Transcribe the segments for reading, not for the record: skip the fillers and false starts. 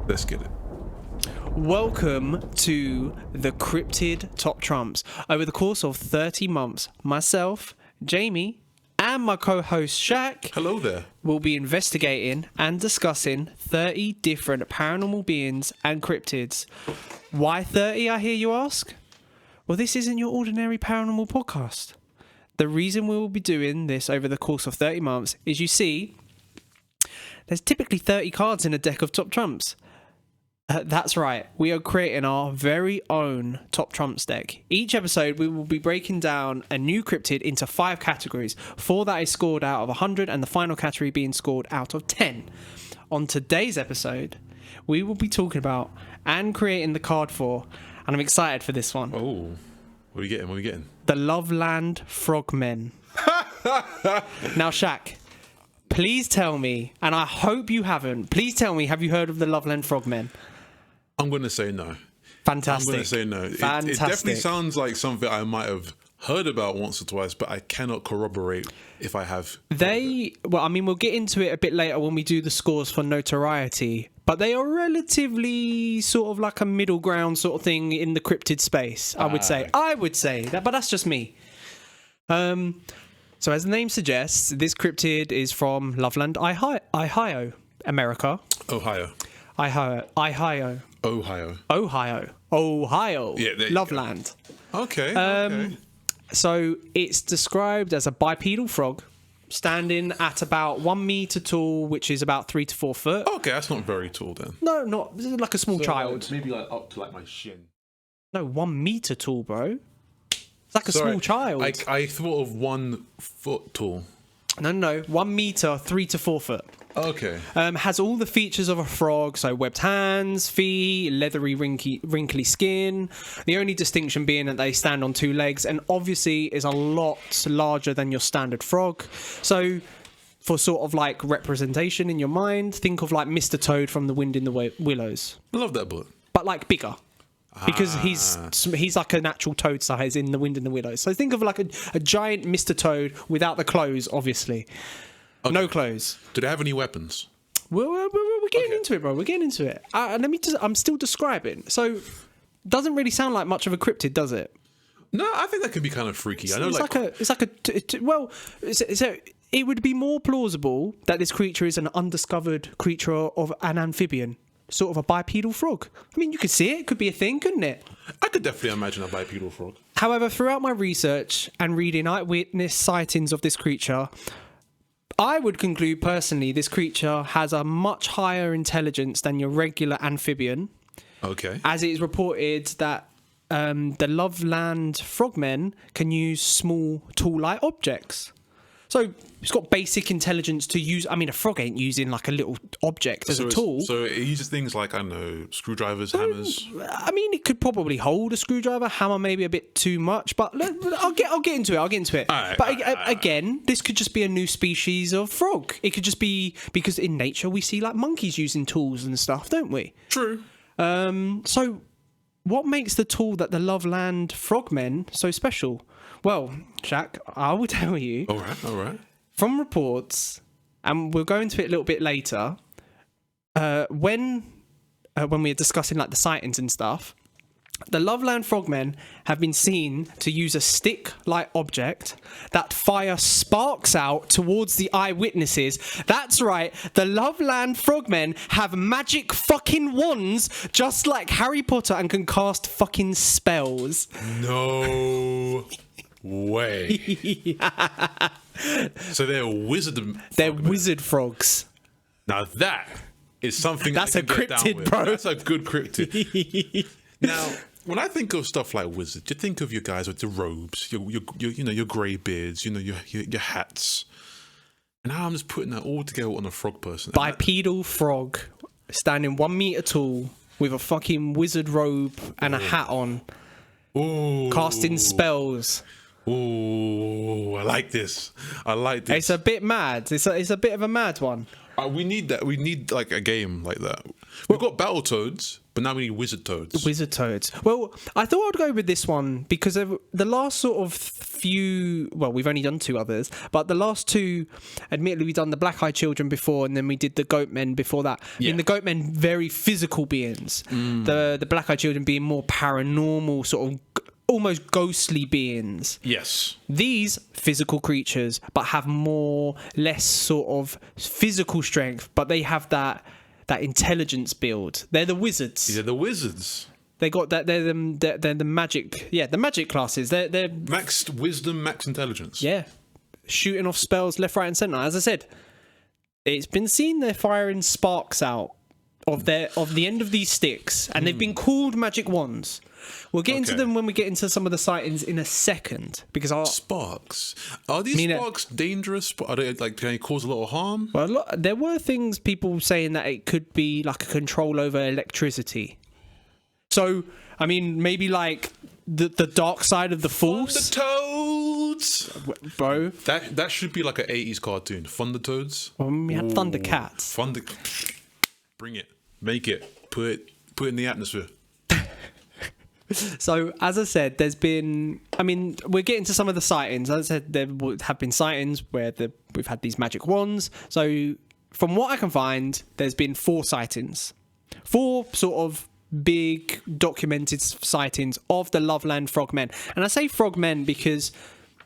Let's get it. Welcome to the Cryptid Top Trumps. Over the course of 30 months, myself, Jamie, and my co-host Shaq Hello there. will be investigating and discussing 30 different paranormal beings and cryptids. Why 30, I hear you ask? Well, this isn't your ordinary paranormal podcast. The reason we will be doing this over the course of 30 months is, you see, there's typically 30 cards in a deck of Top Trumps. That's right, we are creating our very own Top Trumps deck. Each episode, we will be breaking down a new cryptid into 5 categories. 4 that is scored out of 100, and the final category being scored out of 10. On today's episode, we will be talking about and creating the card for, and I'm excited for this one. Oh, what are we getting? What are we getting? The Loveland Frogmen. Now, Shaq, please tell me, and I hope you haven't, please tell me, have you heard of the Loveland Frogmen? I'm going to say no. Fantastic. I'm going to say no. It definitely sounds like something I might have heard about once or twice, but I cannot corroborate if I have. We'll get into it a bit later when we do the scores for notoriety, but they are relatively sort of like a middle ground sort of thing in the cryptid space, I would say that, but that's just me. So as the name suggests, this cryptid is from Loveland, Ohio, America. Ohio. Yeah, Loveland. Okay. So it's described as a bipedal frog, standing at about 1 meter tall, which is about 3 to 4 foot. Okay, that's not very tall then. No, not like a small child. Maybe like up to like my shin. No, 1 meter tall, bro. It's like a small child. I thought of 1 foot tall. No. 1 meter, 3 to 4 foot. Okay. Has all the features of a frog, so webbed hands, feet, leathery, wrinkly skin. The only distinction being that they stand on 2 legs, and obviously is a lot larger than your standard frog. So, for sort of like representation in your mind, think of like Mr. Toad from The Wind in the Willows. I love that book. But like bigger. Because he's like an actual toad size in The Wind in the Willows. So think of like a giant Mr. Toad without the clothes, obviously. Okay. No clothes. Do they have any weapons? We're getting into it, bro. We're getting into it. I'm still describing. So, doesn't really sound like much of a cryptid, does it? No, I think that could be kind of freaky. I know, it would be more plausible that this creature is an undiscovered creature of an amphibian, sort of a bipedal frog. I mean, you could see it. It could be a thing, couldn't it? I could definitely imagine a bipedal frog. However, throughout my research and reading eyewitness sightings of this creature, I would conclude personally this creature has a much higher intelligence than your regular amphibian. Okay. As it is reported that the Loveland Frogmen can use small tool-like objects. So it's got basic intelligence to use. I mean, a frog ain't using like a little object as a tool. So it uses things like, I don't know, screwdrivers, hammers. I mean, it could probably hold a screwdriver. Hammer maybe a bit too much, but I'll get into it. Again, this could just be a new species of frog. It could just be because in nature we see like monkeys using tools and stuff, don't we? True. So what makes the tool that the Loveland Frogmen so special? Well, Shaq, I will tell you. All right. From reports, and we'll go into it a little bit later, when we're discussing like the sightings and stuff, the Loveland Frogmen have been seen to use a stick-like object that fire sparks out towards the eyewitnesses. That's right, the Loveland Frogmen have magic fucking wands just like Harry Potter and can cast fucking spells. No way. So they're wizard frogs. Now that is something that's a cryptid, bro. That's a good cryptid. Now, when I think of stuff like wizards, you think of your guys with the robes, your grey beards, your hats. And now I'm just putting that all together on a frog person. Bipedal frog, standing 1 meter tall with a fucking wizard robe and a hat on. Ooh. Casting spells. Ooh, I like this. It's a bit mad. It's a bit of a mad one. We need that. We need like a game like that. We've got Battletoads, but now we need Wizard Toads. Wizard Toads. Well, I thought I'd go with this one because of the last sort of few. Well, we've only done 2 others, but the last 2, admittedly, we've done the Black-Eyed Children before, and then we did the Goatmen before that. Yeah. In the Goatmen, very physical beings. The Black-Eyed Children being more paranormal, sort of almost ghostly beings. Yes. These physical creatures, but have less sort of physical strength, but they have that intelligence build. They're the wizards. These are the wizards. They got that. They're the magic. Yeah, the magic classes. They're Max wisdom, max intelligence. yeah, shooting off spells left, right, and centre. As I said, it's been seen they're firing sparks out of the end of these sticks, and they've been called magic wands. We'll get into them when we get into some of the sightings in a second, because Sparks. Are these sparks dangerous? Are they like, can they cause a lot of harm? well, there were things people saying that it could be like a control over electricity. So, I mean, maybe like the dark side of the Force. Thundertoads, Bro. that should be like an 80s cartoon. Thundertoads. Well, we had Thundercats. Bring it, make it, put it in the atmosphere. So, as I said, there's been... I mean, we're getting to some of the sightings. As I said, there have been sightings where we've had these magic wands. So, from what I can find, there's been 4 sightings. 4 sort of big documented sightings of the Loveland Frogmen. And I say frogmen because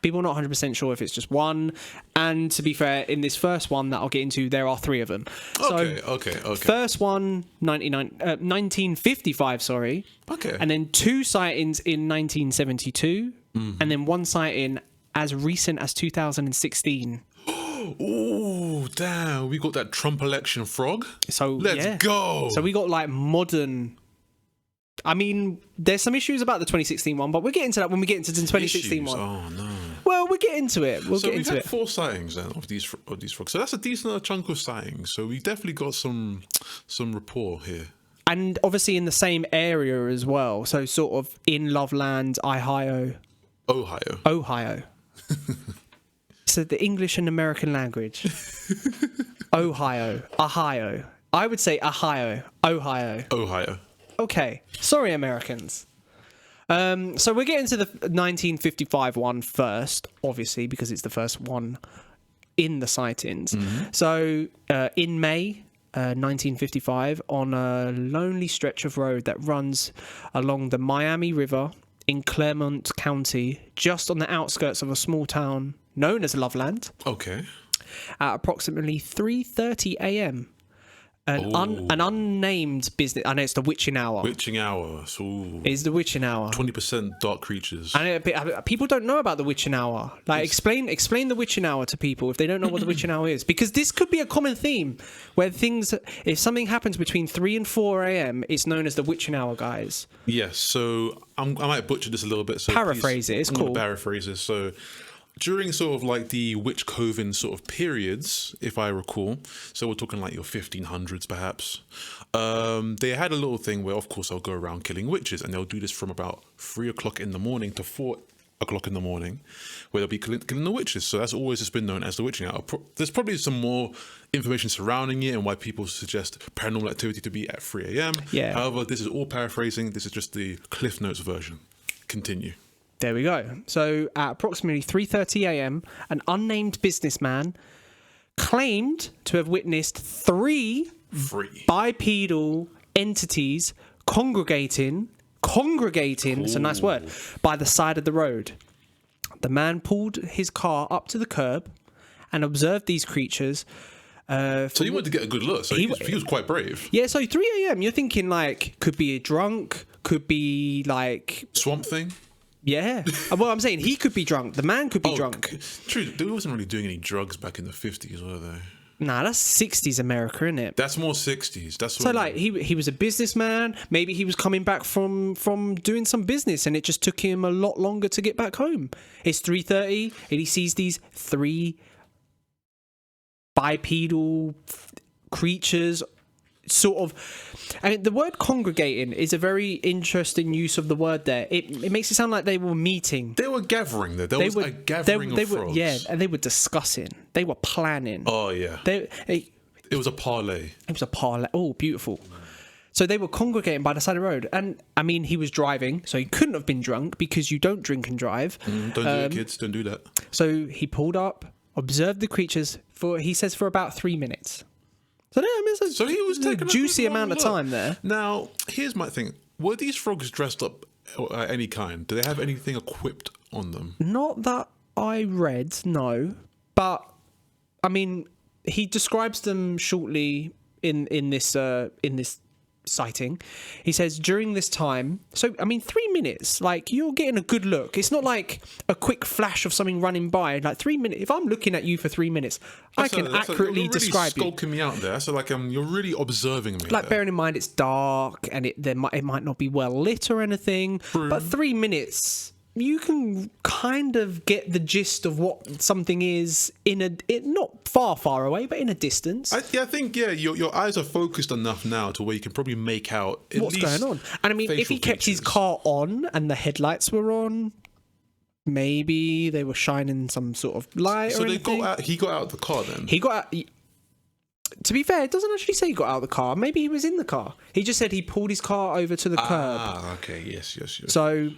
people are not 100% sure if it's just one. And to be fair, in this first one that I'll get into, there are 3 of them. Okay. First one, 1955, sorry. Okay. And then 2 sightings in 1972. And then 1 sighting as recent as 2016. Oh, damn. We got that Trump election frog. So Let's go. So we got like modern... I mean, there's some issues about the 2016 one, but we'll get into that when we get into the 2016 one. Oh, no. Well, we'll get into it. We've had 4 sightings then of these frogs. So that's a decent chunk of sightings. So we definitely got some rapport here. And obviously in the same area as well. So sort of in Loveland, Ohio. So the English and American language. Ohio. I would say Ohio. Okay. Sorry, Americans. So we're getting to the 1955 one first, obviously, because it's the first one in the sightings. So in May 1955, on a lonely stretch of road that runs along the Miami River in Clermont County, just on the outskirts of a small town known as Loveland. Okay. At approximately 3:30 a.m. An unnamed business. I know it's the witching hour. Witching hour. So It's the witching hour. 20% dark creatures. And people don't know about the witching hour. Like, explain the witching hour to people if they don't know what the witching hour is, because this could be a common theme where if something happens between 3 and 4 a.m., it's known as the witching hour, guys. Yes. So I might butcher this a little bit. So Paraphrase it. It's cool. Paraphrase it. So during sort of like the witch coven sort of periods, if I recall, so we're talking like your 1500s perhaps, they had a little thing where, of course, they'll go around killing witches, and they'll do this from about 3 o'clock in the morning to 4 o'clock in the morning, where they'll be killing the witches. So that's always just been known as the witching hour. There's probably some more information surrounding it and why people suggest paranormal activity to be at 3 a.m. Yeah. However, this is all paraphrasing. This is just the Cliff Notes version. Continue. There we go. So at approximately 3:30 a.m., an unnamed businessman claimed to have witnessed 3 bipedal entities congregating, it's a nice word, by the side of the road. The man pulled his car up to the curb and observed these creatures. So you wanted to get a good look. So he was quite brave. Yeah, so 3 a.m., you're thinking like, could be a drunk, could be like... Swamp Thing? Yeah. Well, I'm saying he could be drunk. The man could be drunk. True. They wasn't really doing any drugs back in the 50s, were they? Nah, that's 60s America, isn't it? That's more 60s. That's so like he was a businessman. Maybe he was coming back from doing some business, and it just took him a lot longer to get back home. It's 3:30, and he sees these 3 bipedal creatures. Sort of, I mean, the word congregating is a very interesting use of the word there. It makes it sound like they were meeting. They were gathering there. There was a gathering of frogs. Yeah, and they were discussing. They were planning. Oh, yeah. They It was a parlay. It was a parlay. Oh, beautiful. So they were congregating by the side of the road. And, I mean, he was driving, so he couldn't have been drunk because you don't drink and drive. Don't do it, kids. Don't do that. So he pulled up, observed the creatures for about 3 minutes. So, yeah, I mean, So he was taking a juicy amount of look. time there. Now, here's my thing. Were these frogs dressed up any kind? Do they have anything equipped on them? Not that I read, no. But, I mean, he describes them shortly in this sighting. He says during this time, so I mean 3 minutes, like you're getting a good look. It's not like a quick flash of something running by. Like 3 minutes, if I'm looking at you for 3 minutes, I can accurately describe you. You're really skulking me out there. So like you're really observing me. Like there. bearing in mind it's dark and it might not be well lit or anything. True. But 3 minutes, you can kind of get the gist of what something is not far away, but in a distance. I think your eyes are focused enough now to where you can probably make out what's going on. And I mean, if he kept his car on and the headlights were on, maybe they were shining some sort of light. So or anything. he got out of the car then. He got out. To be fair, it doesn't actually say he got out of the car. Maybe he was in the car. He just said he pulled his car over to the curb. Ah, okay, yes. So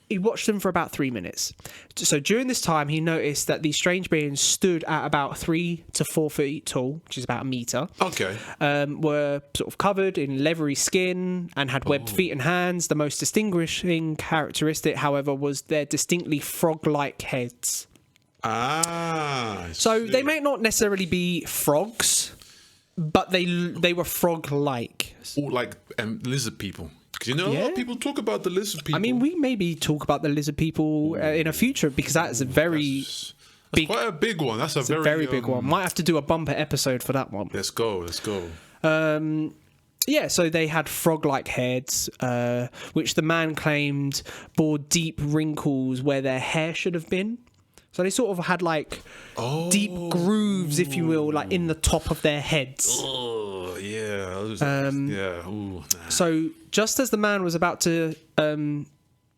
he watched them for about 3 minutes. So during this time, he noticed that these strange beings stood at about 3 to 4 feet tall, which is about a meter. Okay. Were sort of covered in leathery skin and had webbed feet and hands. The most distinguishing characteristic, however, was their distinctly frog-like heads. So they may not necessarily be frogs, but they were frog-like. Or like lizard people. Because a lot of people talk about the lizard people. I mean, we maybe talk about the lizard people in a future because that's a very that's quite a big one. That's a very big one. Might have to do a bumper episode for that one. Let's go. Yeah, so they had frog-like heads, which the man claimed bore deep wrinkles where their hair should have been. So they sort of had like deep grooves, if you will, like in the top of their heads. Oh, yeah. Ooh, nah. So just as the man was about to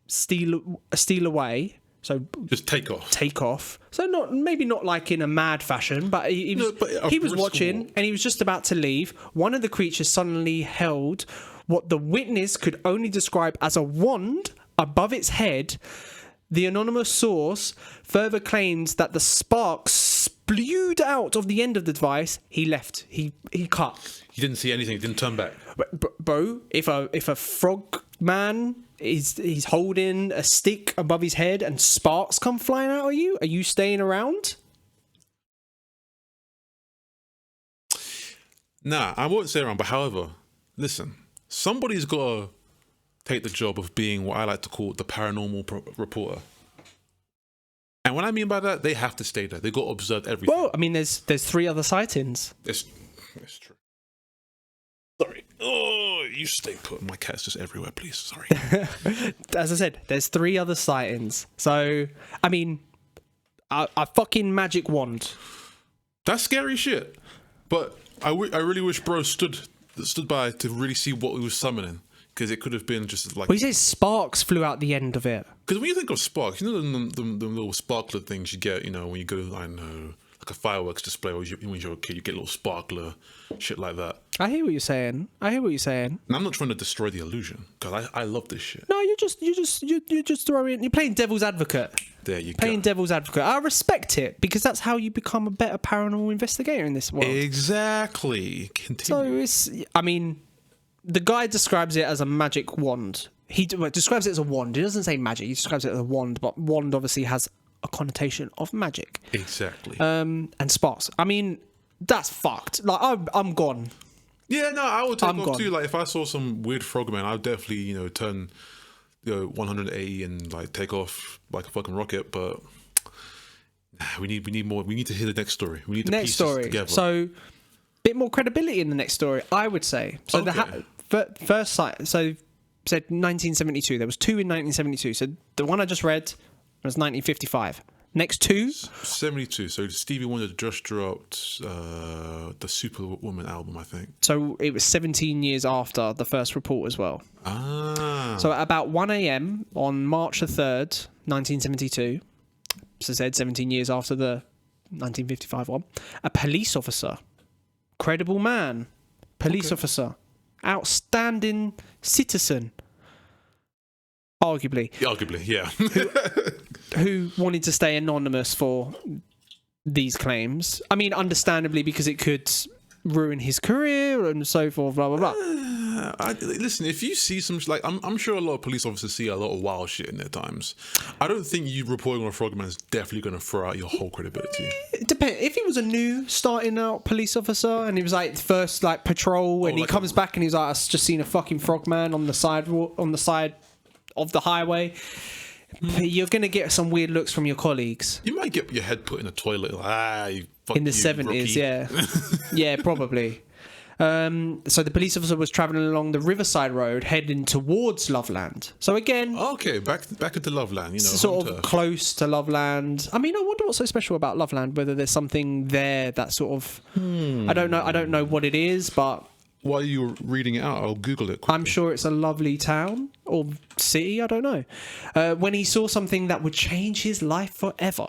steal away, so just take off. So maybe not like in a mad fashion, but he was watching and he was just about to leave. One of the creatures suddenly held what the witness could only describe as a wand above its head. The anonymous source further claims that the sparks spewed out of the end of the device. He left. He cut. He didn't see anything. He didn't turn back. Bro, if a frog man he's holding a stick above his head and sparks come flying out of you, are you staying around? Nah, I won't stay around. But however, listen, somebody's got to take the job of being what I like to call the paranormal reporter. And what I mean by that, they have to stay there. They got to observe everything. Well, I mean, there's 3 other sightings. It's true. Sorry. Oh, you stay put. My cat's just everywhere, please. Sorry. As I said, there's 3 other sightings. So, I mean, a fucking magic wand. That's scary shit. But I really wish bro stood by to really see what he was summoning. Because it could have been just like... Well, he says sparks flew out the end of it. Because when you think of sparks, you know the little sparkler things you get, when you go, I don't know, like a fireworks display, or when you're a kid, you get a little sparkler, shit like that. I hear what you're saying. And I'm not trying to destroy the illusion, because I love this shit. No, you're just throwing... You're playing devil's advocate. There you go. Playing devil's advocate. I respect it, because that's how you become a better paranormal investigator in this world. Exactly. Continue. So I mean... The guy describes it as a magic wand. He describes it as a wand. He doesn't say magic. He describes it as a wand, but wand obviously has a connotation of magic. Exactly. And sparks. I mean, that's fucked. Like, I'm gone. Yeah, no, I would take off too. Like, if I saw some weird frogman, I would definitely, turn, 180 and like take off like a fucking rocket. But we need more. We need to hear the next story. We need the pieces together. So. Bit more credibility in the next story, I would say. So the first site, so said 1972. There was 2 in 1972. So the one I just read was 1955. Next 2, 72. So Stevie Wonder just dropped the Superwoman album, I think. So it was 17 years after the first report as well. So at about 1 a.m. on March the 3rd, 1972. So said 17 years after the 1955 one, a police officer credible man, police officer, outstanding citizen, arguably, yeah. who wanted to stay anonymous for these claims. I mean, understandably, because it could ruin his career and so forth, blah, blah, blah. Listen, if you see some, like, I'm sure a lot of police officers see a lot of wild shit in their times. I don't think you reporting on a frogman is definitely going to throw out your whole credibility. It depends. If he was a new starting out police officer and he was like first like patrol and he comes back and he's like, I've just seen a fucking frogman on the side of the highway, you're going to get some weird looks from your colleagues. You might get your head put in a toilet like, in the 70s, yeah. Yeah, probably. So the police officer was travelling along the Riverside Road heading towards Loveland. So again... Okay, back into Loveland, sort of close to Loveland. I mean, I wonder what's so special about Loveland, whether there's something there that sort of... I don't know what it is, but... While you're reading it out, I'll Google it quickly. I'm sure it's a lovely town or city, I don't know. When he saw something that would change his life forever.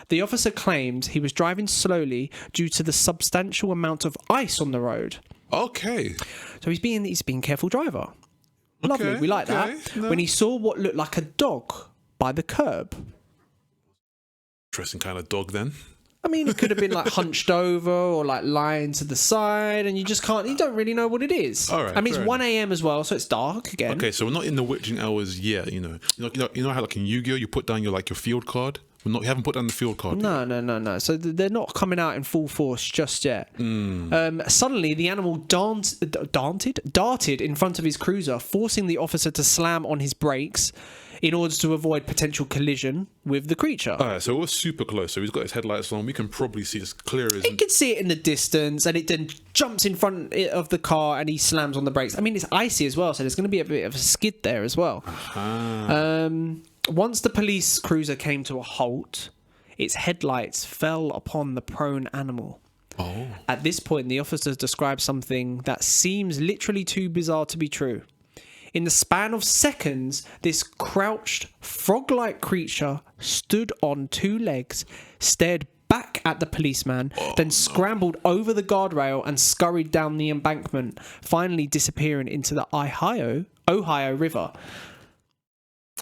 The officer claimed he was driving slowly due to the substantial amount of ice on the road. Okay. So he's being a careful driver. Lovely, we like that. No. When he saw what looked like a dog by the curb. Interesting kind of dog then. I mean, it could have been like hunched over or like lying to the side, and you don't really know what it is. All right, I mean, it's 1 a.m. as well, so it's dark again. Okay, so we're not in the witching hours yet, you know how like in Yu-Gi-Oh you put down your field card? We haven't put down the field card yet. No. So they're not coming out in full force just yet. Suddenly, the animal darted in front of his cruiser, forcing the officer to slam on his brakes in order to avoid potential collision with the creature. All right, so we're super close. So he's got his headlights on. We can probably see as clear as... You can see it in the distance, and it then jumps in front of the car, and he slams on the brakes. I mean, it's icy as well, so there's going to be a bit of a skid there as well. Once the police cruiser came to a halt, its headlights fell upon the prone animal. Oh. At this point, the officers described something that seems literally too bizarre to be true. In the span of seconds, this crouched, frog-like creature stood on two legs, stared back at the policeman, then scrambled over the guardrail and scurried down the embankment, finally disappearing into the Ohio River.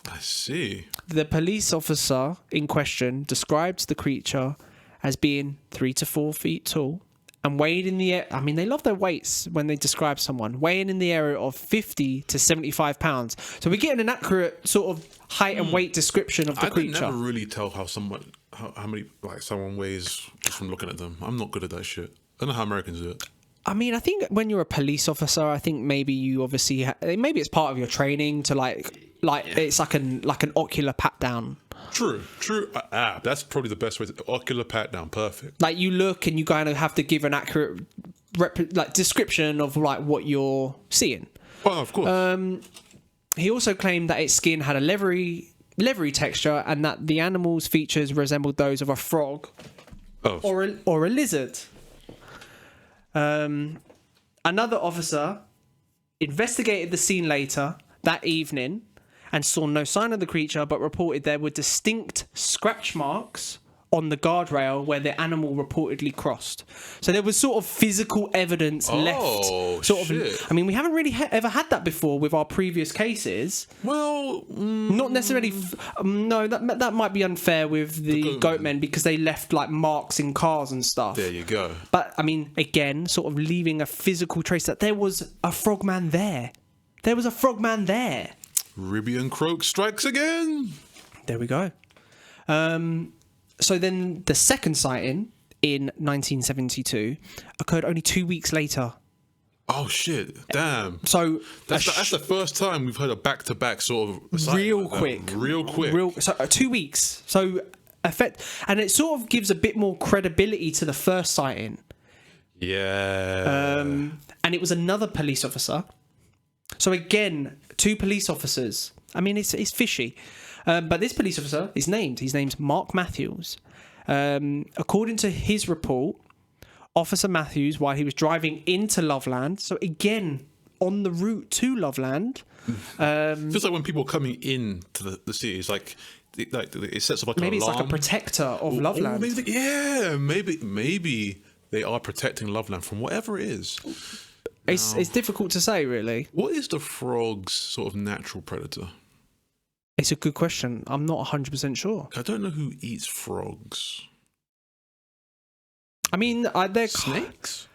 I see. The police officer in question described the creature as being 3 to 4 feet tall and weighed in the air. I mean, they love their weights when they describe someone, weighing in the area of 50 to 75 pounds. So we're getting an accurate sort of height and weight description of the creature. I can never really tell how many someone weighs just from looking at them. I'm not good at that shit. I don't know how Americans do it. I mean, I think when you're a police officer, I think maybe you obviously maybe it's part of your training to it's like an ocular pat down. True. That's probably the best way. Ocular pat down, perfect. Like you look and you kind of have to give an accurate description of like what you're seeing. Well, of course. He also claimed that its skin had a leathery texture and that the animal's features resembled those of a frog or a lizard. Another officer investigated the scene later that evening and saw no sign of the creature, but reported there were distinct scratch marks on the guardrail where the animal reportedly crossed. So there was sort of physical evidence left. Shit. I mean, we haven't really ever had that before with our previous cases. Well, not necessarily. No, that might be unfair with the goatmen because they left like marks in cars and stuff. There you go. But I mean, again, sort of leaving a physical trace that there was a frogman there. There was a frogman there. Ribby Croak strikes again. There we go. So then the second sighting in 1972 occurred only 2 weeks later. Oh shit! Damn. So that's the first time we've heard a back-to-back sort of sighting real quick. So 2 weeks. So and it sort of gives a bit more credibility to the first sighting. Yeah. And it was another police officer. So again, 2 police officers. I mean, it's fishy. But this police officer is named. His name's Mark Matthews. According to his report, Officer Matthews, while he was driving into Loveland, so again, on the route to Loveland... feels like when people are coming into the city, it's like it sets up like maybe an alarm. It's like a protector of Loveland. Maybe they are protecting Loveland from whatever it is. It's difficult to say, really. What is the frog's sort of natural predator? It's a good question. I'm not 100% sure. I don't know who eats frogs. I mean, they're Snakes?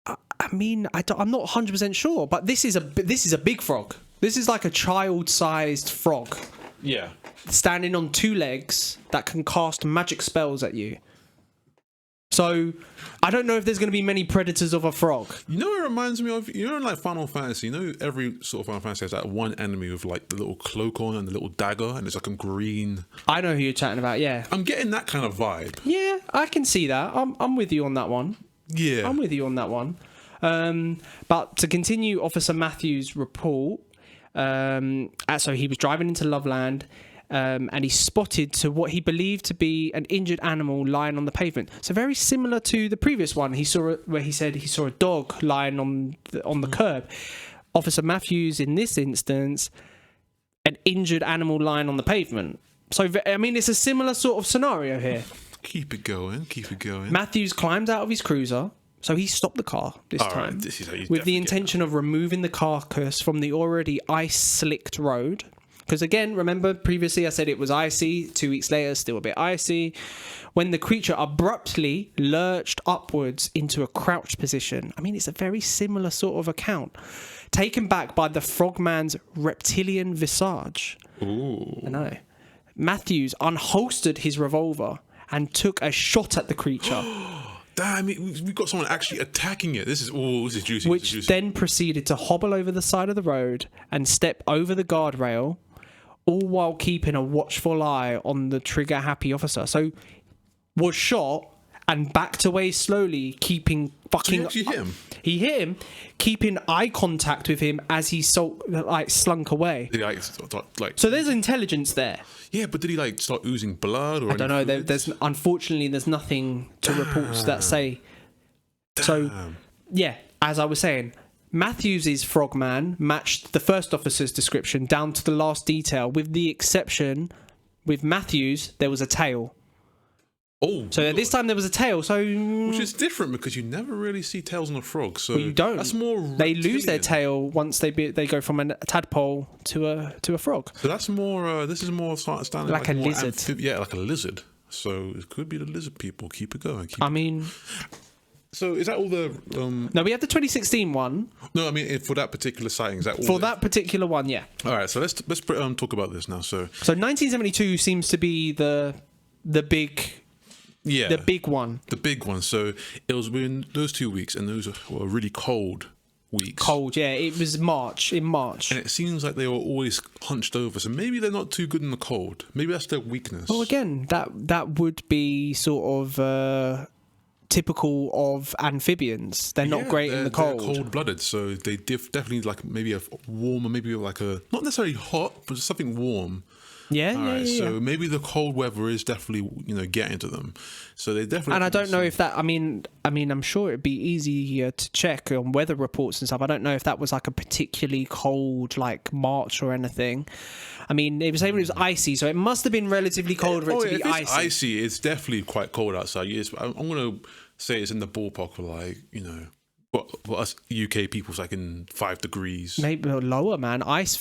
I'm not 100% sure, but this is a big frog. This is like a child-sized frog Yeah. standing on 2 legs that can cast magic spells at you. So I don't know if there's going to be many predators of a frog. You know what it reminds me of? You know, like Final Fantasy, you know, every sort of Final Fantasy has that one enemy with like the little cloak on and the little dagger, and it's like a green. I know who you're chatting about, yeah. I'm getting that kind of vibe. Yeah, I can see that. I'm with you on that one. Yeah. I'm with you on that one. But to continue Officer Matthews' report, so he was driving into Loveland, and he spotted to what he believed to be an injured animal lying on the pavement. So very similar to the previous one. He said he saw a dog lying on the curb. Officer Matthews, in this instance, an injured animal lying on the pavement. So I mean, it's a similar sort of scenario here. Keep it going. Keep it going. Matthews climbed out of his cruiser. So he stopped the car this time this is how you with the intention of removing the carcass from the already ice-slicked road. Because again, remember previously I said it was icy. 2 weeks later, still a bit icy. When the creature abruptly lurched upwards into a crouched position. I mean, it's a very similar sort of account. Taken back by the frogman's reptilian visage. Ooh. I know. Matthews unholstered his revolver and took a shot at the creature. Damn, we've got someone actually attacking it. This is juicy. Which then proceeded to hobble over the side of the road and step over the guardrail, all while keeping a watchful eye on the trigger-happy officer. So, was shot and backed away slowly, keeping fucking... So he actually hit him? He hit him, keeping eye contact with him as he slunk away. Did he like... So there's intelligence there. Yeah, but did he like start oozing blood? Or I don't know. There's unfortunately there's nothing to reports that say. So, yeah, as I was saying, Matthews' frogman matched the first officer's description down to the last detail, with the exception, with Matthews, there was a tail. Oh, so at this time there was a tail. So which is different because you never really see tails on a frog. So you don't. That's more. They lose their tail once they go from a tadpole to a frog. So that's more. This is more standing like a lizard. Yeah, like a lizard. So it could be the lizard people. Keep it going. So is that all the? No, we have the 2016 one. No, I mean for that particular sighting. Is that all for that particular one? Yeah. All right. So let's talk about this now. So 1972 seems to be the big. Yeah, the big one. The big one. So it was within those 2 weeks, and those were really cold weeks. Cold, yeah. It was in March. And it seems like they were always hunched over. So maybe they're not too good in the cold. Maybe that's their weakness. Well, again, that would be sort of typical of amphibians. They're not great in the cold. They're cold-blooded, so they definitely like maybe a warm, or maybe like a not necessarily hot, but something warm. Yeah. So maybe the cold weather is definitely getting to them. So they definitely. And I don't know if that. I mean, I'm sure it'd be easy to check on weather reports and stuff. I don't know if that was like a particularly cold, like March or anything. I mean, it was saying it was icy, so it must have been relatively cold for it to be if icy. It's icy. It's definitely quite cold outside. I'm gonna say it's in the ballpark of like for us UK people, it's like in 5 degrees. Maybe lower, man. Ice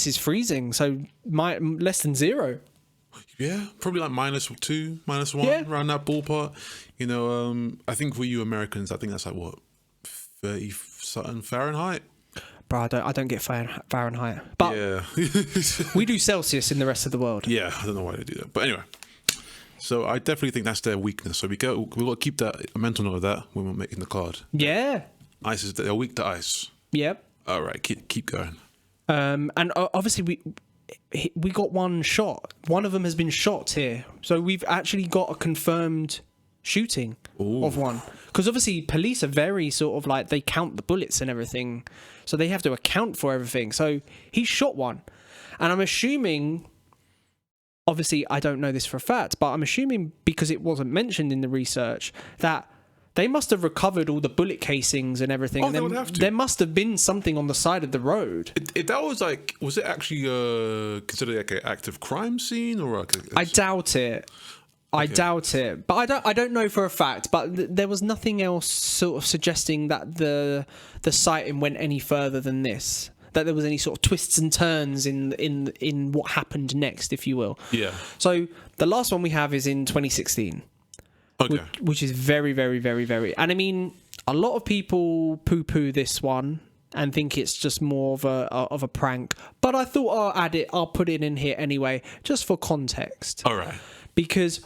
is freezing, so less than 0. Yeah, probably like -2, -1, around that ballpark. I think for you Americans, I think that's like what 30 something Fahrenheit. Bro, I don't get Fahrenheit, but yeah, we do Celsius in the rest of the world. Yeah, I don't know why they do that, but anyway. So I definitely think that's their weakness. So we've got to keep a mental note of that when we're making the card. Yeah. They're weak to ice. Yep. All right, keep going. And obviously we got one shot. One of them has been shot here. So we've actually got a confirmed shooting of one. Because obviously police are very sort of like, they count the bullets and everything. So they have to account for everything. So he shot one. And I'm assuming... Obviously, I don't know this for a fact, but I'm assuming because it wasn't mentioned in the research that they must have recovered all the bullet casings and everything. Oh, they would have to. There must have been something on the side of the road. Was it actually considered like an active crime scene or? I doubt it. I doubt it, but I don't know for a fact. But there was nothing else sort of suggesting that the sighting went any further than this. That there was any sort of twists and turns in what happened next, if you will. Yeah. So the last one we have is in 2016. Okay. Which is very, very, very, very. And I mean, a lot of people poo-poo this one and think it's just more of a prank. But I thought I'll put it in here anyway, just for context. All right. Because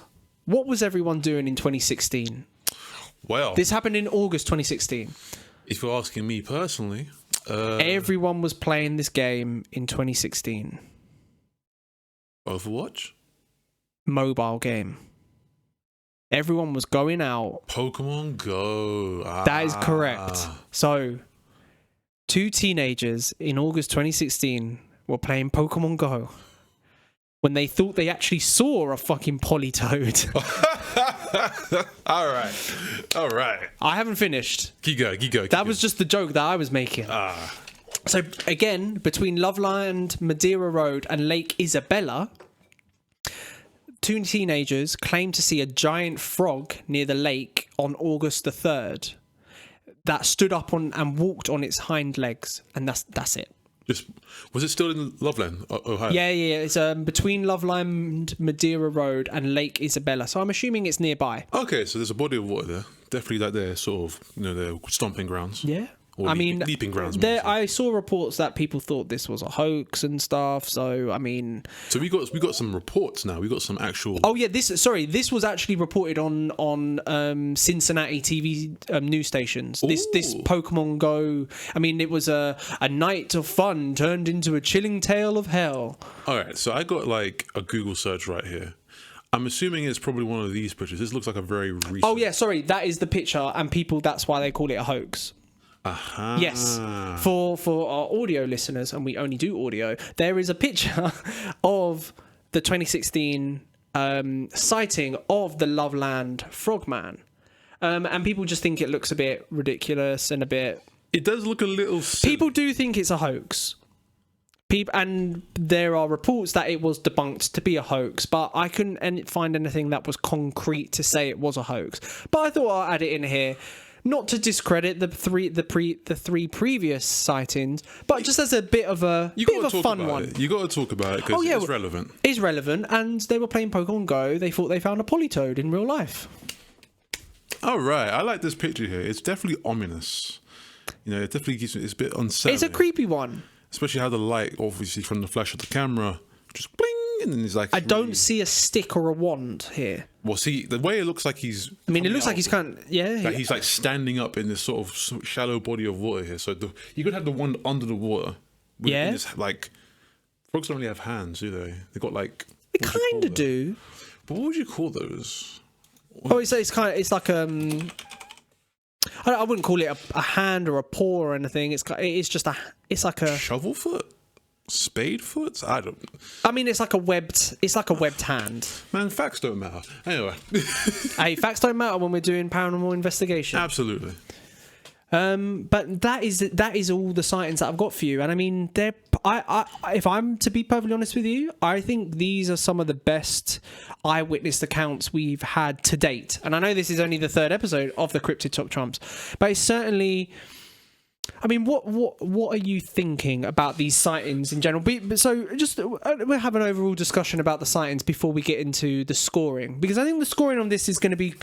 what was everyone doing in 2016? Well, This happened in August 2016. if you're asking me personally, Everyone was playing this game in 2016. Overwatch, Mobile game. Everyone was going out. Pokemon Go. That is correct. So, 2 teenagers in August 2016 were playing Pokemon Go when they thought they actually saw a fucking Politoed. All right. I haven't finished. Keep going. That was just the joke that I was making. So, again, between Loveland, Madeira Road, and Lake Isabella, 2 teenagers claimed to see a giant frog near the lake on August the 3rd that stood up on and walked on its hind legs, and that's it. Was it still in Loveland, Ohio? Yeah. It's between Loveland, Madeira Road, and Lake Isabella. So I'm assuming it's nearby. Okay, so there's a body of water there. Definitely like their sort of, their stomping grounds. Yeah. Or leaping grounds. I saw reports that people thought this was a hoax and stuff. So I mean, so we got some reports now. We got some actual. Oh yeah, this was actually reported on Cincinnati TV news stations. This Pokemon Go. I mean, it was a night of fun turned into a chilling tale of hell. All right, so I got like a Google search right here. I'm assuming it's probably one of these pictures. This looks like a very recent. Oh yeah, sorry, that is the picture, and people. That's why they call it a hoax. Aha. Yes, for our audio listeners, and we only do audio, there is a picture of the 2016 sighting of the Loveland Frogman, and people just think it looks a bit ridiculous and a bit. It does look a little silly. People do think it's a hoax. And there are reports that it was debunked to be a hoax, but I couldn't find anything that was concrete to say it was a hoax. But I thought I'll add it in here. Not to discredit the three previous sightings, but just as a bit of a fun one. You got to talk about it because it's relevant. It's relevant, and they were playing Pokemon Go. They thought they found a Politoed in real life. All right, I like this picture here. It's definitely ominous. It definitely gives it's a bit unsettling. It's a creepy one, especially how the light, obviously from the flash of the camera, just bling, and then it's like. I don't see a stick or a wand here. Well, see, the way it looks like he's. I mean, it looks like he's kind of Like he's like standing up in this sort of shallow body of water here. So you could have the wand under the water. Yeah. This, like, frogs don't really have hands, do they? They got like. They kind of do. But what would you call those? Oh, it's like I wouldn't call it a hand or a paw or anything. It's like a shovel foot. Spade foot? I mean, it's like a webbed hand. Man, facts don't matter. Anyway. Hey, facts don't matter when we're doing paranormal investigation. Absolutely. But that is all the sightings that I've got for you. And I mean, if I'm to be perfectly honest with you, I think these are some of the best eyewitness accounts we've had to date. And I know this is only the 3rd episode of the Cryptid Top Trumps, but it's certainly. I mean, what are you thinking about these sightings in general? So, just we'll have an overall discussion about the sightings before we get into the scoring, because I think the scoring on this is going to be,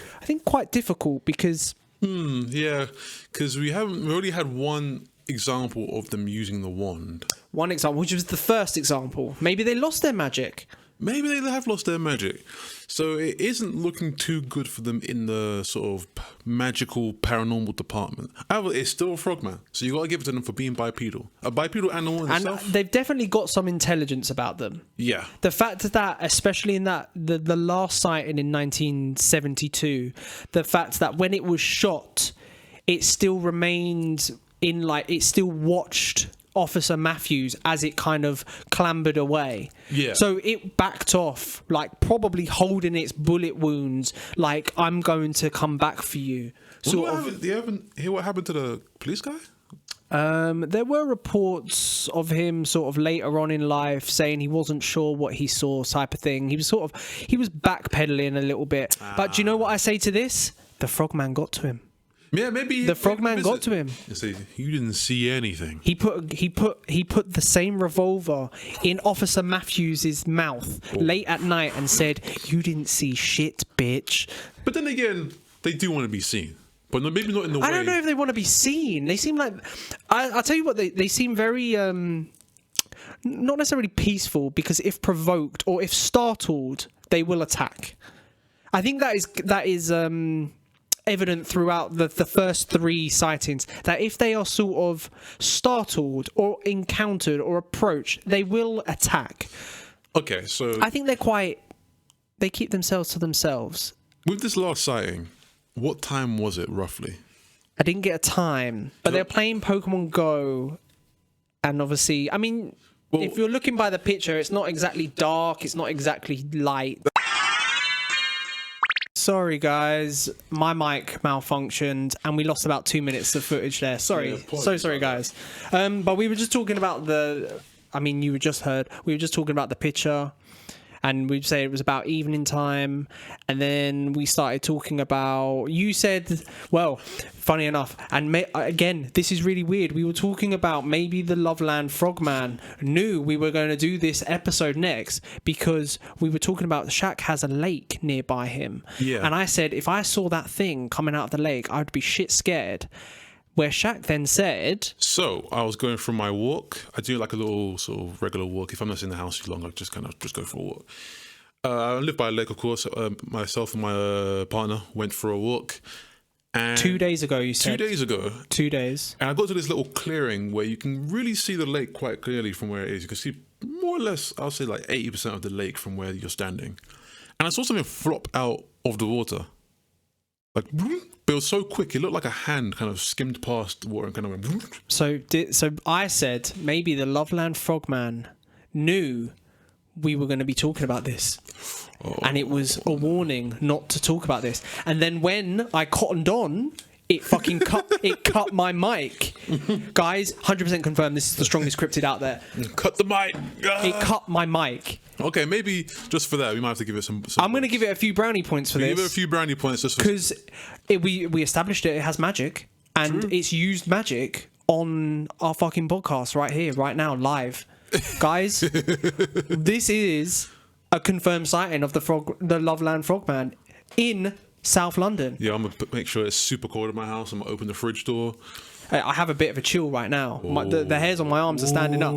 quite difficult because. Yeah, because we already had one example of them using the wand. One example, which was the first example. Maybe they lost their magic. Maybe they have lost their magic. So it isn't looking too good for them in the sort of magical paranormal department. However, it's still a frogman. So you got to give it to them for being bipedal. A bipedal animal in itself. And they've definitely got some intelligence about them. Yeah. The fact that, especially in that the last sighting in 1972, the fact that when it was shot, it still remained it still watched Officer Matthews as it kind of clambered away. Yeah. So it backed off, like probably holding its bullet wounds, like I'm going to come back for you. Do you ever hear what happened to the police guy? There were reports of him sort of later on in life saying he wasn't sure what he saw, type of thing. He was backpedaling a little bit. But do you know what I say to this? The frogman got to him. Yeah, maybe the frogman got to him. You see, you didn't see anything. He put the same revolver in Officer Matthews's mouth late at night and said, "You didn't see shit, bitch." But then again, they do want to be seen, but maybe not in the way. I don't know if they want to be seen. They seem like I'll tell you what, they seem very not necessarily peaceful, because if provoked or if startled, they will attack. I think that is evident throughout the first 3 sightings, that if they are sort of startled or encountered or approached, they will attack. Okay, so I think they keep themselves to themselves. With this last sighting, what time was it roughly? I didn't get a time, but they're playing Pokemon Go, and obviously, I mean, if you're looking by the picture, it's not exactly dark, it's not exactly light. Sorry guys, my mic malfunctioned and we lost about 2 minutes of footage there. Sorry, so sorry guys. But we were just talking about we were just talking about the picture, and we'd say it was about evening time, and then we started talking about, you said, well, funny enough, and again, this is really weird, we were talking about maybe the Loveland Frogman knew we were going to do this episode next, because we were talking about Shaq has a lake nearby him. Yeah. And I said, if I saw that thing coming out of the lake, I'd be shit scared. Where Shaq then said... So, I was going for my walk. I do like a little sort of regular walk. If I'm not in the house too long, I just go for a walk. I live by a lake, of course. Myself and my partner went for a walk. And 2 days ago, you said? 2 days ago. 2 days. And I got to this little clearing where you can really see the lake quite clearly from where it is. You can see more or less, I'll say like 80% of the lake from where you're standing. And I saw something flop out of the water. Like, but it was so quick, it looked like a hand kind of skimmed past the water and kind of went... So I said, maybe the Loveland Frogman knew we were going to be talking about this. And it was a warning not to talk about this. And then when I cottoned on, it fucking cut my mic. Guys, 100% confirmed this is the strongest cryptid out there. Cut the mic. It cut my mic. Okay, maybe just for that, we might have to give it some I'm going to give it a few brownie points for this. Give it a few brownie points. Because we established it has magic. And it's used magic on our fucking podcast right here, right now, live. Guys, this is a confirmed sighting of the Loveland Frogman in South London. Yeah, I'm going to make sure it's super cold in my house. I'm going to open the fridge door. I have a bit of a chill right now. The hairs on my arms are standing up.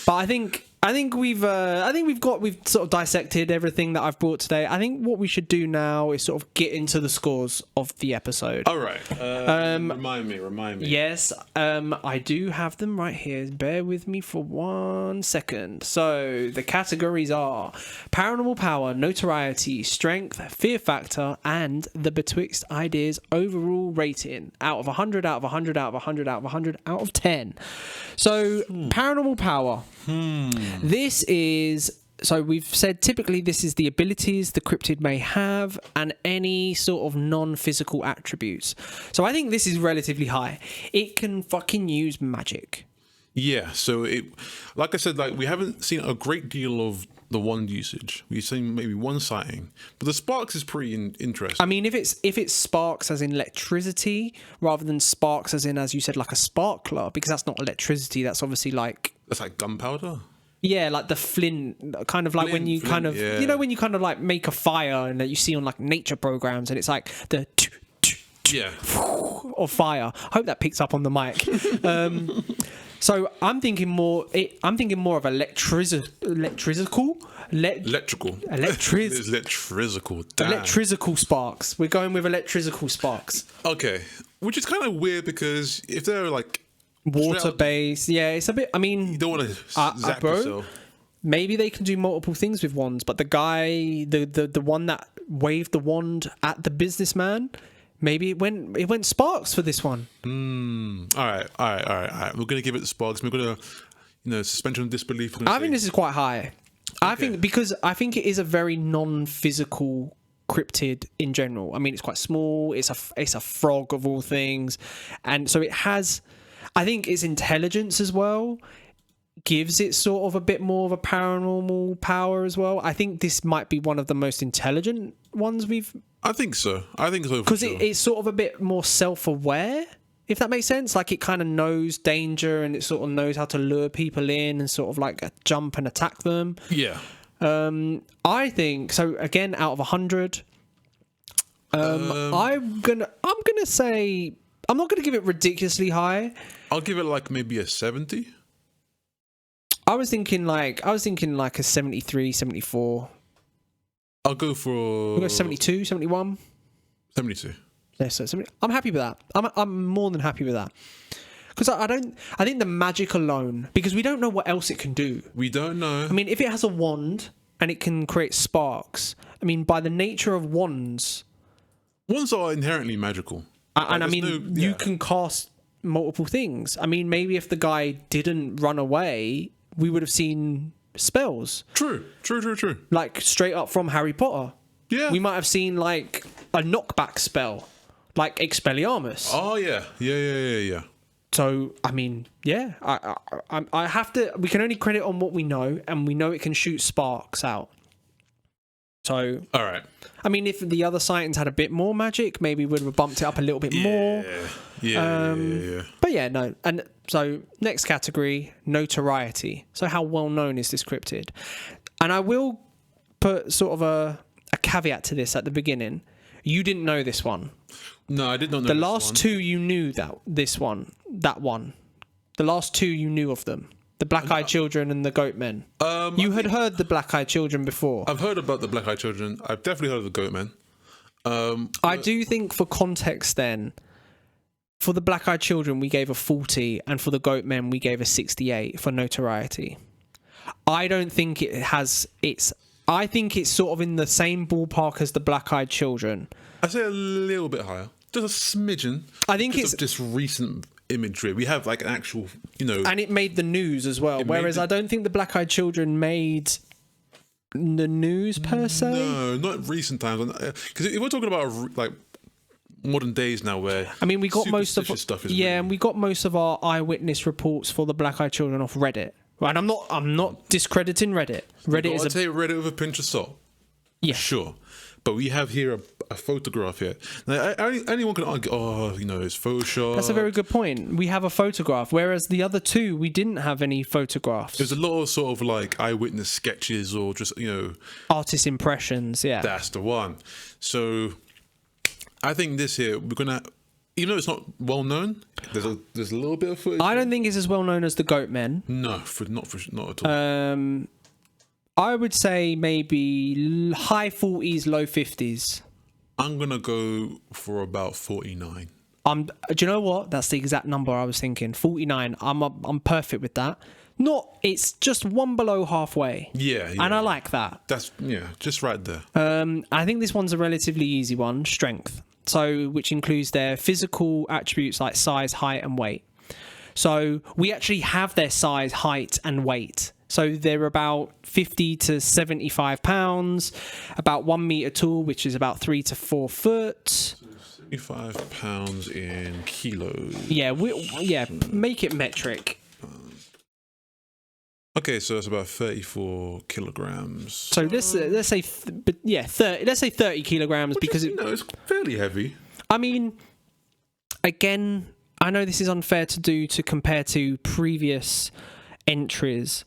But I think we've sort of dissected everything that I've brought today. I think what we should do now is sort of get into the scores of the episode. All right. Remind me. Yes, I do have them right here. Bear with me for 1 second. So the categories are paranormal power, notoriety, strength, fear factor, and the Betwixt Ideas overall rating out of 100, out of 100, out of 100, out of 100, out of 10. So paranormal power. This is, so we've said typically this is the abilities the cryptid may have and any sort of non-physical attributes. So I think this is relatively high. It can fucking use magic. Yeah, so like I said, like we haven't seen a great deal of the wand usage. We've seen maybe one sighting, but the sparks is pretty interesting. I mean, if it's sparks as in electricity rather than sparks as in, as you said, like a sparkler, because that's not electricity. That's obviously like, that's like gunpowder. Yeah, like the flint, kind of like when you kind of, you know, when you kind of like make a fire and that you see on like nature programs, and it's like the of fire. I hope that picks up on the mic. So I'm thinking more of electrical sparks. We're going with electrical sparks. Okay, which is kind of weird because if they're like water based, yeah, it's a bit. I mean, you don't want to zap yourself. Maybe they can do multiple things with wands, but the guy, the one that waved the wand at the businessman. Maybe it went sparks for this one. All right. We're gonna give it the sparks. We're gonna, suspension of disbelief. I think this is quite high. I think because I think it is a very non-physical cryptid in general. I mean, it's quite small. It's a frog of all things, and so it has. I think its intelligence as well gives it sort of a bit more of a paranormal power as well. I think this might be one of the most intelligent ones we've. I think so. Because it's sort of a bit more self-aware, if that makes sense. Like, it kind of knows danger and it sort of knows how to lure people in and sort of like jump and attack them. Yeah. I think so. Again, out of 100, I'm gonna say I'm not gonna give it ridiculously high. I'll give it like maybe a 70. I was thinking like a 73, 74. I'll go for... We'll go 72, 71. 72. Yeah, so 70. I'm happy with that. I'm more than happy with that. Because I think the magic alone, because we don't know what else it can do. We don't know. I mean, if it has a wand and it can create sparks, I mean, by the nature of wands... Wands are inherently magical. And I mean, you can cast multiple things. I mean, maybe if the guy didn't run away, we would have seen spells. True. Like, straight up from Harry Potter. Yeah. We might have seen, like, a knockback spell. Like Expelliarmus. Oh, yeah. Yeah. So, I mean, yeah. I have to... We can only credit on what we know, and we know it can shoot sparks out. So... All right. I mean, if the other sightings had a bit more magic, maybe we would have bumped it up a little bit more. Yeah. But yeah, no. And so, next category, notoriety. So how well known is this cryptid? And I will put sort of a caveat to this at the beginning. You didn't know this one. No, I did not know the this last one. two you knew that one. The last two you knew of them. The Black-Eyed Children and the Goatmen. You had heard the Black-Eyed Children before. I've heard about the Black-Eyed Children. I've definitely heard of the Goatmen. I do think, for context then, for the Black-Eyed Children we gave a 40, and for the Goatmen we gave a 68 for notoriety. I don't think it has I think it's sort of in the same ballpark as the Black-Eyed Children. I'd say a little bit higher. Just a smidgen. I think it's just recent imagery. We have like an actual, and it made the news as well. Whereas I don't think the Black-Eyed Children made the news per se. No, not recent times. Because if we're talking about like modern days now, where I mean, we got most of stuff is and we got most of our eyewitness reports for the Black-Eyed Children off Reddit. Right, I'm not discrediting Reddit. I'd say Reddit with a pinch of salt. Yeah, sure. But we have here a photograph here. Now, anyone can argue, it's Photoshop. That's a very good point. We have a photograph, whereas the other two, we didn't have any photographs. There's a lot of sort of like eyewitness sketches or just, artist impressions, yeah. That's the one. So I think this here, we're going to, even though it's not well known, there's a little bit of footage. I don't think it's as well known as the Goatmen. No, not at all. I would say maybe high 40s, low 50s. I'm gonna go for about 49. Do you know what? That's the exact number I was thinking. 49. I'm perfect with that. It's just one below halfway. Yeah. And I like that. That's just right there. I think this one's a relatively easy one. Strength. So, which includes their physical attributes like size, height, and weight. So we actually have their size, height, and weight. So they're about 50 to 75 pounds, about 1 meter tall, which is about 3 to 4 foot. 75 pounds in kilos. Yeah, make it metric. Okay, so that's about 34 kilograms. So let's say 30. Let's say 30 kilograms because it's fairly heavy. I mean, again, I know this is unfair to compare to previous entries.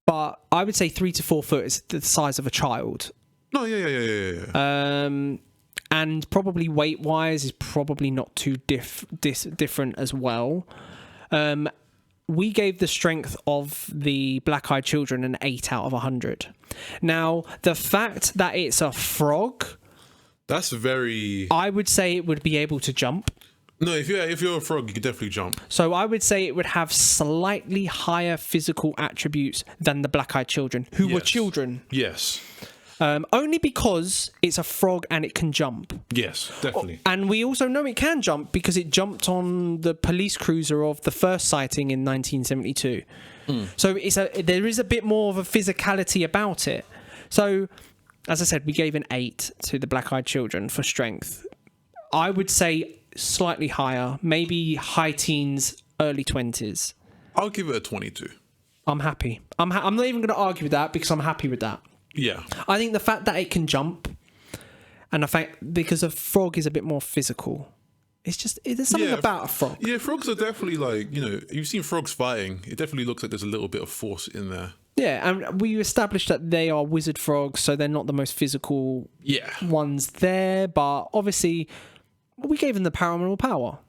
But I would say 3 to 4 foot is the size of a child. No, yeah. And probably weight-wise is probably not too different as well. We gave the strength of the Black-Eyed Children an 8 out of 100. Now, the fact that it's a frog... That's very... I would say it would be able to jump. No, if you're a frog, you could definitely jump. So I would say it would have slightly higher physical attributes than the Black-Eyed Children, who were children. Yes. Only because it's a frog and it can jump. Yes, definitely. And we also know it can jump because it jumped on the police cruiser of the first sighting in 1972. So there is a bit more of a physicality about it. So as I said, we gave an 8 to the Black-Eyed Children for strength. I would say slightly higher, maybe high teens, early 20s. I'll give it a 22. I'm happy. I'm not even going to argue with that because I'm happy with that. Yeah. I think the fact that it can jump, and the fact because a frog is a bit more physical. There's something about a frog. Yeah, frogs are definitely like, you've seen frogs fighting. It definitely looks like there's a little bit of force in there. Yeah, and we established that they are wizard frogs, so they're not the most physical ones there. But obviously, we gave them the paranormal power.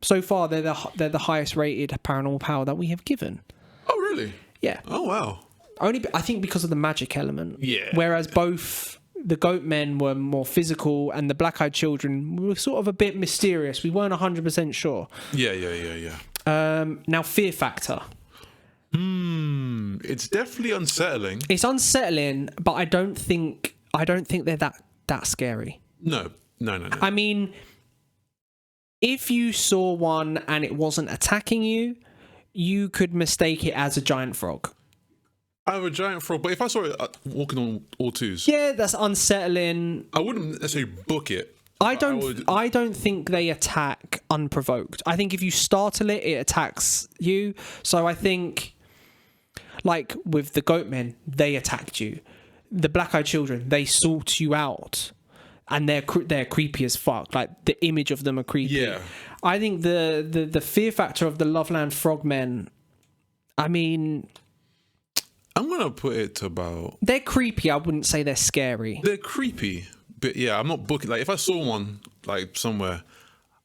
So far, they're the highest rated paranormal power that we have given. Oh, really? Yeah. Oh, wow. Only, I think, because of the magic element. Yeah. Whereas both the goat men were more physical and the Black-Eyed Children were sort of a bit mysterious. We weren't 100% sure. Yeah. Now, fear factor. It's definitely unsettling. It's unsettling, but I don't think they're that scary. No. I mean, if you saw one and it wasn't attacking you, you could mistake it as a giant frog. I have a giant frog, but if I saw it walking on all twos, yeah, that's unsettling. I wouldn't necessarily book it. I don't think they attack unprovoked. I think if you startle it, it attacks you. So I think, like with the goat men, they attacked you. The Black-Eyed Children, they sought you out, and they're creepy as fuck. Like the image of them are creepy. Yeah. I think the fear factor of the Loveland Frogmen. I mean, I'm gonna put it to about. They're creepy. I wouldn't say they're scary. They're creepy, but yeah, I'm not booking. Like if I saw one like somewhere,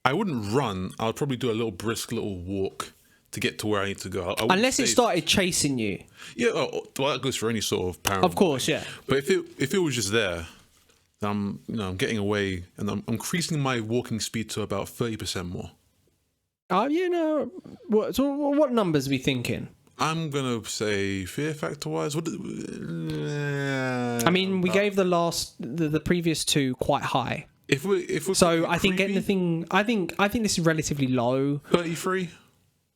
I wouldn't run. I'd probably do a little brisk little walk to get to where I need to go. Unless it started chasing you. Yeah, well, that goes for any sort of paranormal. Of course, yeah. But if it was just there, then I'm getting away and I'm increasing my walking speed to about 30% more. What numbers are we thinking? I'm gonna say fear factor wise. I mean, we gave the previous two quite high. If we're so I think creepy, anything. I think this is relatively low. 33.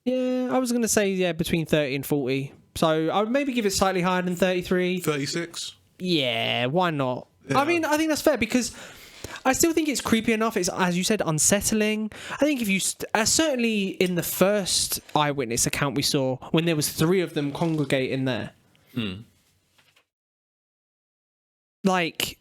Yeah, I was gonna say between 30 and 40. So I would maybe give it slightly higher than 33. 36. Yeah, why not? Yeah. I mean, I think that's fair because I still think it's creepy enough. It's, as you said, unsettling. I think if you certainly in the first eyewitness account we saw when there was 3 of them congregating there, like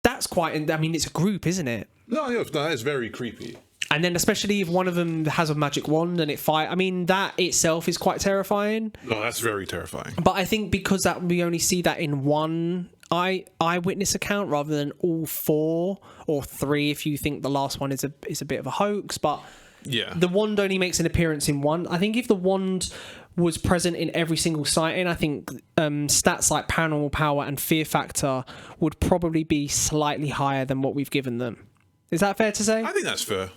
that's quite. I mean, it's a group, isn't it? No, that is very creepy. And then especially if one of them has a magic wand and it fight. I mean, that itself is quite terrifying. No, that's very terrifying. But I think because we only see that in one eyewitness account rather than all 4 or 3 if you think the last one is a bit of a hoax. But yeah, the wand only makes an appearance in one. I think if the wand was present in every single sighting, I think stats like paranormal power and fear factor would probably be slightly higher than what we've given them. Is that fair to say? I think that's fair.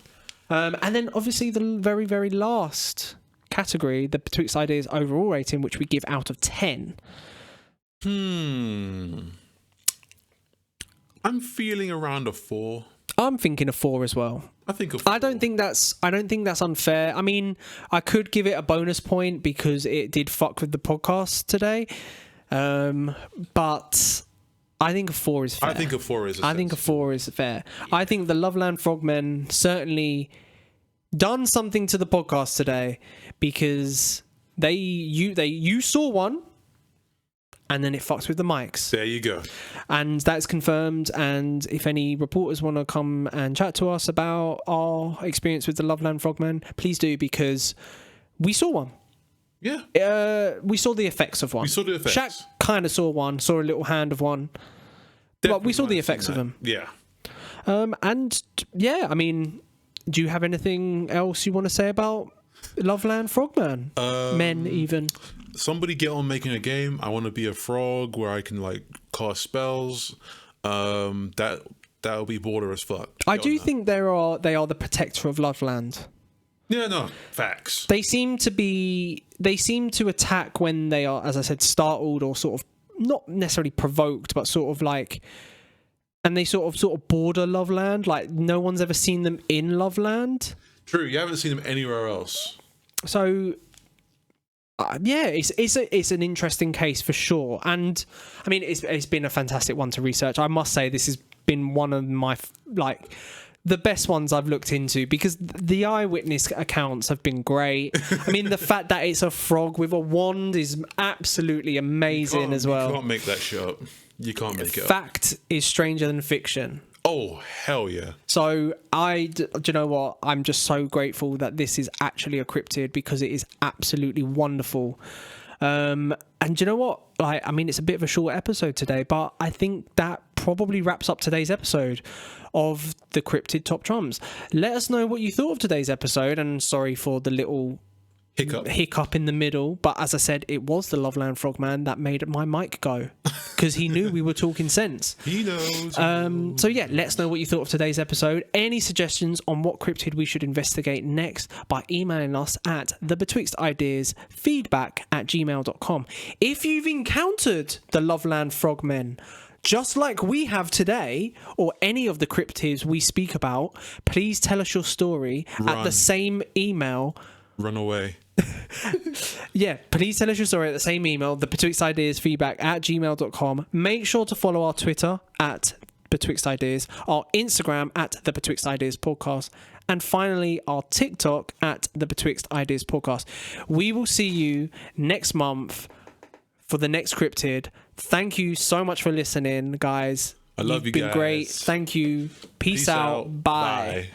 And then obviously the very, very last category, the Betwixt Ideas overall rating, which we give out of 10. I'm feeling around a 4. I'm thinking a 4 as well. I think a 4. I don't think that's unfair. I mean, I could give it a bonus point because it did fuck with the podcast today. But I think a 4 is fair. I think a 4 is. I think a 4 is fair. I think the Loveland Frogmen certainly done something to the podcast today because you saw one, and then it fucks with the mics. There you go. And that's confirmed. And if any reporters want to come and chat to us about our experience with the Loveland Frogmen, please do, because we saw one. Yeah. We saw the effects of one. We saw the effects. Shaq kind of saw one, saw a little hand of one. But we saw the effects of them. Yeah. And yeah, I mean, do you have anything else you want to say about Loveland Frogman? Men, even. Somebody get on making a game. I want to be a frog where I can like cast spells. That'll be border as fuck. I do think they are the protector of Loveland. Yeah, no, facts. They seem to attack when they are, as I said, startled or sort of not necessarily provoked, but sort of like, and they sort of border Loveland. Like no one's ever seen them in Loveland. True, you haven't seen them anywhere else. So Yeah, it's an interesting case for sure, and I mean it's been a fantastic one to research. I must say this has been one of my the best ones I've looked into, because the eyewitness accounts have been great. I mean, the fact that it's a frog with a wand is absolutely amazing as well. You can't make that shit up. You can't make it up. Fact is stranger than fiction. Oh, hell yeah. So do you know what? I'm just so grateful that this is actually a cryptid, because it is absolutely wonderful. And do you know what? I mean, it's a bit of a short episode today, but I think that probably wraps up today's episode of the Cryptid Top Trumps. Let us know what you thought of today's episode, and sorry for the little hiccup in the middle, but as I said, it was the Loveland Frogman that made my mic go, because he knew we were talking sense. He knows. So yeah, let us know what you thought of today's episode. Any suggestions on what cryptid we should investigate next by emailing us at thebetwixtideasfeedback@gmail.com. If you've encountered the Loveland Frogmen just like we have today, or any of the cryptids we speak about, please tell us your story at the same email. Run away. Yeah, please tell us your story at the same email, thebetwixtideasfeedback@gmail.com. Make sure to follow our Twitter at Betwixt Ideas, our Instagram at the Betwixt Ideas Podcast, and finally our TikTok at the Betwixt Ideas Podcast. We will see you next month for the next cryptid. Thank you so much for listening, guys. I love you guys. You've been great. Thank you. Peace out. Bye.